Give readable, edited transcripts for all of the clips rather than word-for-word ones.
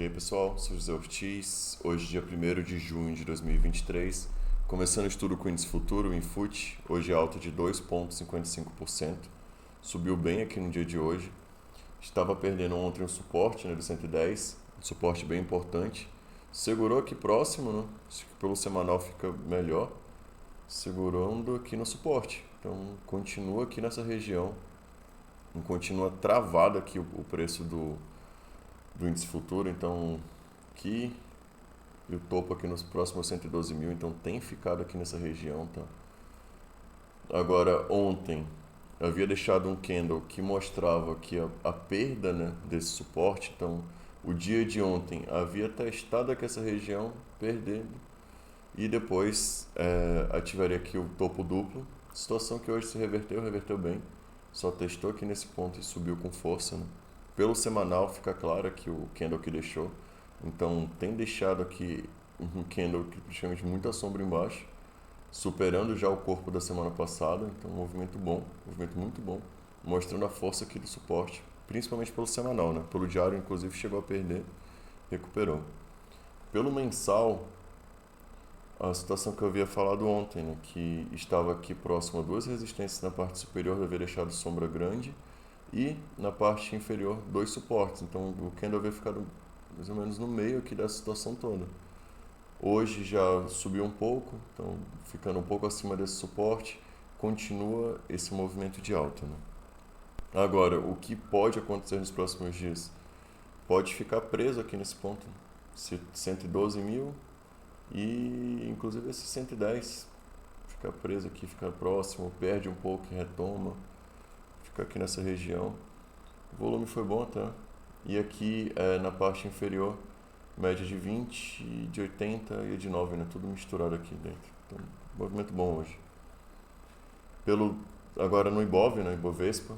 aí pessoal, sou José Ortiz, hoje dia 1º de junho de 2023, começando o estudo com o índice futuro, o Infut, hoje alta de 2,55%, subiu bem aqui no dia de hoje, estava perdendo ontem um suporte, né, do 110, um suporte bem importante, segurou aqui próximo, né, acho que pelo semanal fica melhor, segurando aqui no suporte, então continua aqui nessa região, continua travado aqui o preço do índice futuro, então aqui e o topo aqui nos próximos 112 mil, então tem ficado aqui nessa região, tá? Agora, ontem havia deixado um candle que mostrava que a perda, né, desse suporte, então o dia de ontem havia testado aqui essa região, perdendo, e depois ativaria aqui o topo duplo, situação que hoje se reverteu bem, só testou aqui nesse ponto e subiu com força, né? Pelo semanal fica claro que o candle que deixou, então tem deixado aqui um candle que praticamente muita sombra embaixo, superando já o corpo da semana passada, então um movimento bom, um movimento muito bom, mostrando a força aqui do suporte, principalmente pelo semanal, né? Pelo diário inclusive chegou a perder, recuperou. Pelo mensal, a situação que eu havia falado ontem, né, que estava aqui próximo a duas resistências na parte superior, havia deixado sombra grande, e na parte inferior dois suportes, então o candle havia ficado mais ou menos no meio aqui dessa situação toda. Hoje já subiu um pouco, então ficando um pouco acima desse suporte, continua esse movimento de alta, né? Agora, o que pode acontecer nos próximos dias? Pode ficar preso aqui nesse ponto, 112 mil e inclusive esse 110, ficar preso aqui, ficar próximo, perde um pouco e retoma, fica aqui nessa região. O volume foi bom até, e aqui na parte inferior, média de 20, de 80 e de 9, né? Tudo misturado aqui dentro. Então, movimento bom hoje. Agora no Ibov, né? Ibovespa,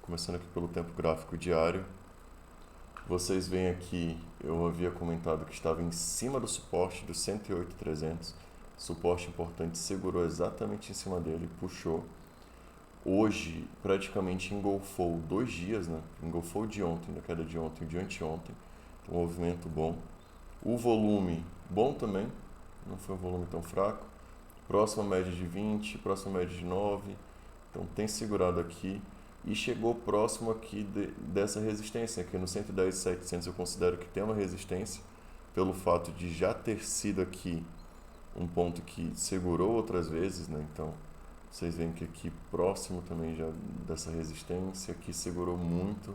começando aqui pelo tempo gráfico diário, vocês veem aqui, eu havia comentado que estava em cima do suporte do 108.300, suporte importante, segurou exatamente em cima dele, puxou. Hoje praticamente engolfou 2 dias, né? Engolfou de ontem, da queda de ontem e de anteontem, então movimento bom. O volume bom também, não foi um volume tão fraco. Próxima média de 20, próxima média de 9, então tem segurado aqui e chegou próximo aqui dessa resistência, aqui no 110.700 eu considero que tem uma resistência, pelo fato de já ter sido aqui um ponto que segurou outras vezes, né? Então vocês veem que aqui próximo também já dessa resistência, aqui segurou muito,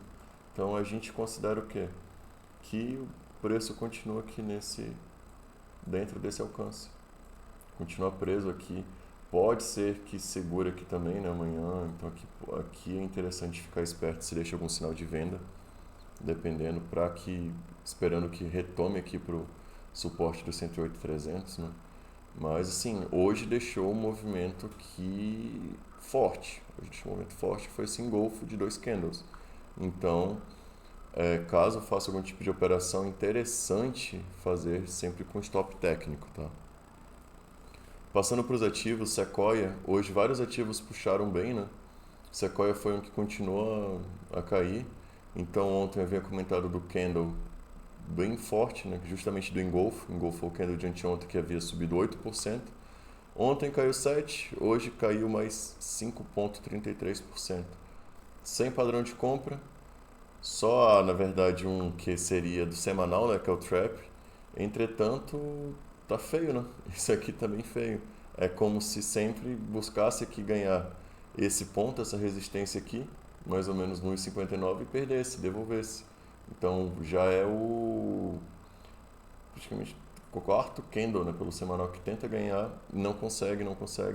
então a gente considera o quê? Que o preço continua aqui dentro desse alcance, continua preso aqui, pode ser que segure aqui também, né, amanhã, então aqui é interessante ficar esperto se deixa algum sinal de venda, dependendo, esperando que retome aqui para o suporte do 108.300, né? Mas assim, hoje deixou um movimento forte, foi esse engolfo de dois candles, então caso faça algum tipo de operação, interessante fazer sempre com stop técnico, tá? Passando para os ativos, Sequoia, hoje vários ativos puxaram bem, né? Sequoia foi um que continuou a cair, então ontem eu havia comentado do candle bem forte, né? Justamente do engolfou o candle de anteontem que havia subido 8%, ontem caiu 7%, hoje caiu mais 5,33%. Sem padrão de compra, só, na verdade, um que seria do semanal, né, que é o Trap. Entretanto, tá feio, né? Isso aqui tá bem feio. É como se sempre buscasse aqui ganhar esse ponto, essa resistência aqui, mais ou menos no 1,59 e perdesse, devolvesse. Então, já é praticamente o quarto candle, né, pelo semanal que tenta ganhar, não consegue,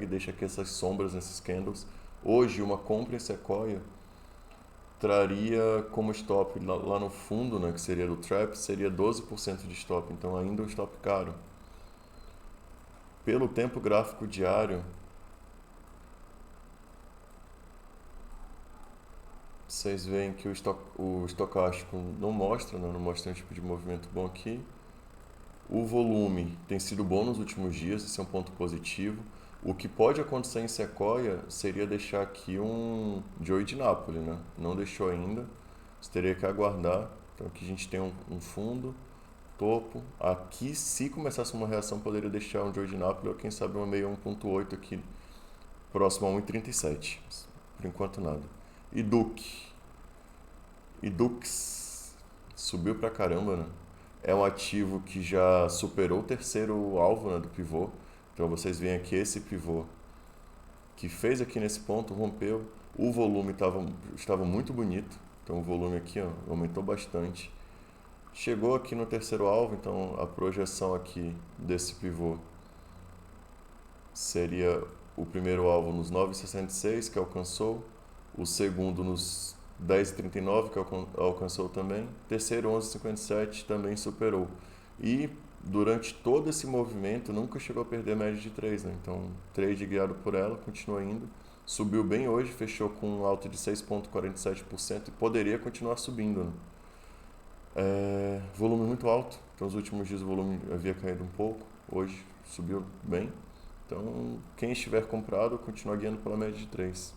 deixa aqui essas sombras nesses candles. Hoje, uma compra em Sequoia traria como stop lá no fundo, né, que seria do trap, seria 12% de stop, então ainda um stop caro. Pelo tempo gráfico diário, vocês veem que o estocástico não mostra, né, não mostra um tipo de movimento bom aqui. O volume tem sido bom nos últimos dias, esse é um ponto positivo. O que pode acontecer em Sequoia seria deixar aqui um Joey de Nápoles, né? Não deixou ainda, você teria que aguardar. Então aqui a gente tem um fundo, topo. Aqui, se começasse uma reação, poderia deixar um Joe de Napoli ou quem sabe uma meia 1.8 aqui, próximo a 1,37. Por enquanto nada. E Dux subiu pra caramba, né? É um ativo que já superou o terceiro alvo, né, do pivô. Então vocês veem aqui esse pivô que fez aqui nesse ponto, rompeu. O volume estava muito bonito. Então o volume aqui, ó, aumentou bastante. Chegou aqui no terceiro alvo, então a projeção aqui desse pivô seria o primeiro alvo nos 9,66 que alcançou, o segundo nos 10,39 que alcançou também, terceiro 11,57 também superou. E durante todo esse movimento nunca chegou a perder a média de 3, né? Então, trade guiado por ela, continua indo. Subiu bem hoje, fechou com um alto de 6,47% e poderia continuar subindo, né? Volume muito alto, então nos últimos dias o volume havia caído um pouco, hoje subiu bem. Então, quem estiver comprado, continua guiando pela média de 3.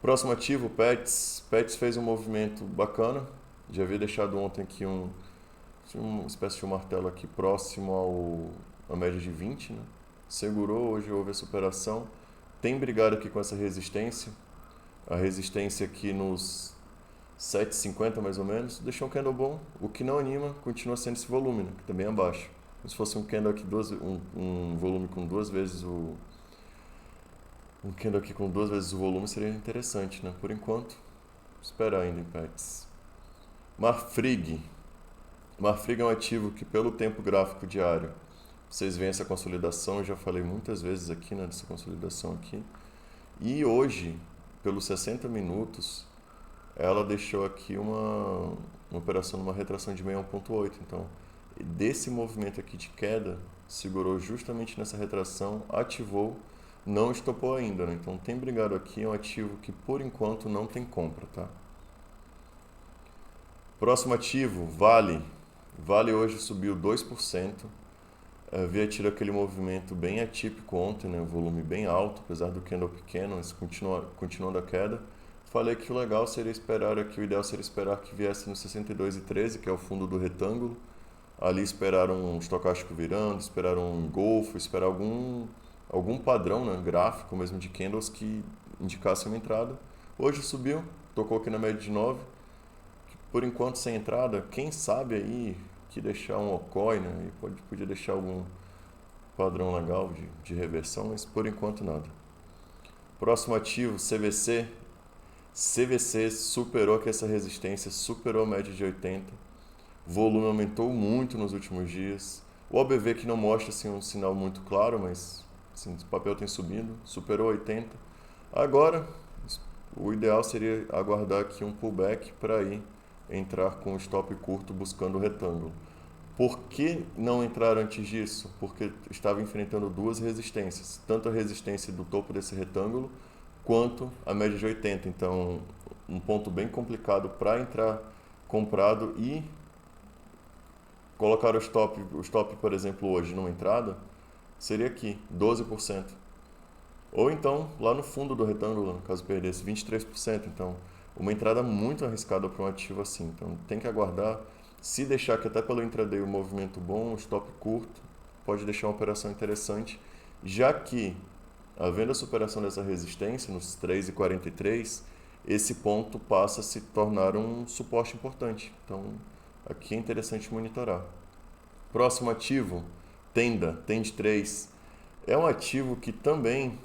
Próximo ativo, Pets. Pets fez um movimento bacana, já havia deixado ontem aqui uma espécie de um martelo aqui próximo à média de 20, né? Segurou, hoje houve a superação. Tem brigado aqui com essa resistência. A resistência aqui nos 7,50 mais ou menos. Deixou um candle bom. O que não anima continua sendo esse volume, né? Que também é abaixo. Se fosse um candle aqui, um volume com duas vezes o... Um candle aqui com duas vezes o volume seria interessante, né? Por enquanto, esperar ainda em Pets. Marfrig. Marfrig é um ativo que pelo tempo gráfico diário, vocês veem essa consolidação, eu já falei muitas vezes aqui, né, dessa consolidação aqui. E hoje, pelos 60 minutos, ela deixou aqui uma operação numa retração de meia 1.8. Então, desse movimento aqui de queda, segurou justamente nessa retração, ativou, não estopou ainda, né? Então, tem brigado aqui, é um ativo que por enquanto não tem compra, tá? Próximo ativo, Vale. Vale hoje subiu 2%. Havia tido aquele movimento bem atípico ontem, né? O volume bem alto, apesar do candle pequeno, mas continuando a queda. Falei que o legal seria esperar aqui, o ideal seria esperar que viesse no 62,13, que é o fundo do retângulo. Ali esperar um estocástico virando, esperar um engolfo, esperar algum padrão, né, gráfico mesmo de candles que indicasse uma entrada. Hoje subiu, tocou aqui na média de 9. Por enquanto sem entrada, quem sabe aí que deixar um OCOI, né, e podia deixar algum padrão legal de reversão, mas por enquanto nada. Próximo ativo, CVC. CVC superou aqui essa resistência, superou a média de 80. O volume aumentou muito nos últimos dias. O OBV que não mostra assim, um sinal muito claro, mas assim, o papel tem subido, superou 80. Agora, o ideal seria aguardar aqui um pullback para ir entrar com o stop curto buscando o retângulo. Por que não entrar antes disso? Porque estava enfrentando duas resistências, tanto a resistência do topo desse retângulo quanto a média de 80. Então, um ponto bem complicado para entrar comprado e colocar o stop, por exemplo, hoje numa entrada, seria aqui, 12%. Ou então, lá no fundo do retângulo, caso perdesse, 23%. Então, uma entrada muito arriscada para um ativo assim. Então, tem que aguardar. Se deixar que até pelo intraday o movimento bom, o stop curto, pode deixar uma operação interessante, já que, havendo a superação dessa resistência, nos 3,43, esse ponto passa a se tornar um suporte importante. Então, aqui é interessante monitorar. Próximo ativo, Tend 3. É um ativo que também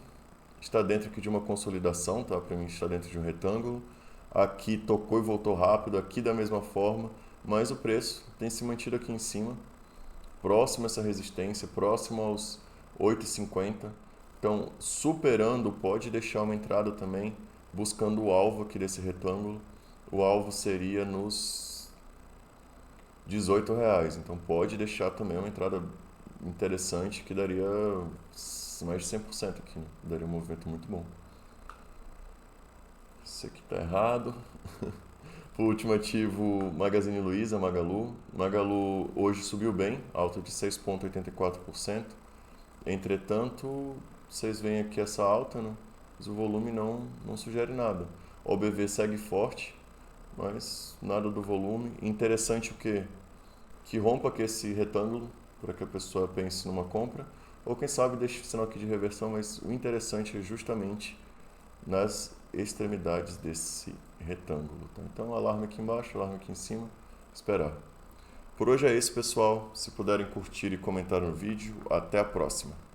está dentro aqui de uma consolidação, tá? Para mim está dentro de um retângulo. Aqui tocou e voltou rápido, aqui da mesma forma, mas o preço tem se mantido aqui em cima, próximo a essa resistência, próximo aos 8,50. Então, superando, pode deixar uma entrada também, buscando o alvo aqui desse retângulo. O alvo seria nos R$18. Então, pode deixar também uma entrada interessante que daria mais de 100% aqui, né? Daria um movimento muito bom. Isso aqui tá errado. O último ativo, Magazine Luiza, Magalu. Magalu hoje subiu bem, alta de 6,84%. Entretanto, vocês veem aqui essa alta, né? Mas o volume não sugere nada. O OBV segue forte, mas nada do volume. Interessante o quê? que rompa aqui esse retângulo para que a pessoa pense numa compra, ou quem sabe deixe o sinal aqui de reversão, mas o interessante é justamente nas extremidades desse retângulo. Tá? Então, alarme aqui embaixo, alarme aqui em cima, esperar. Por hoje é isso, pessoal. Se puderem curtir e comentar no vídeo, até a próxima.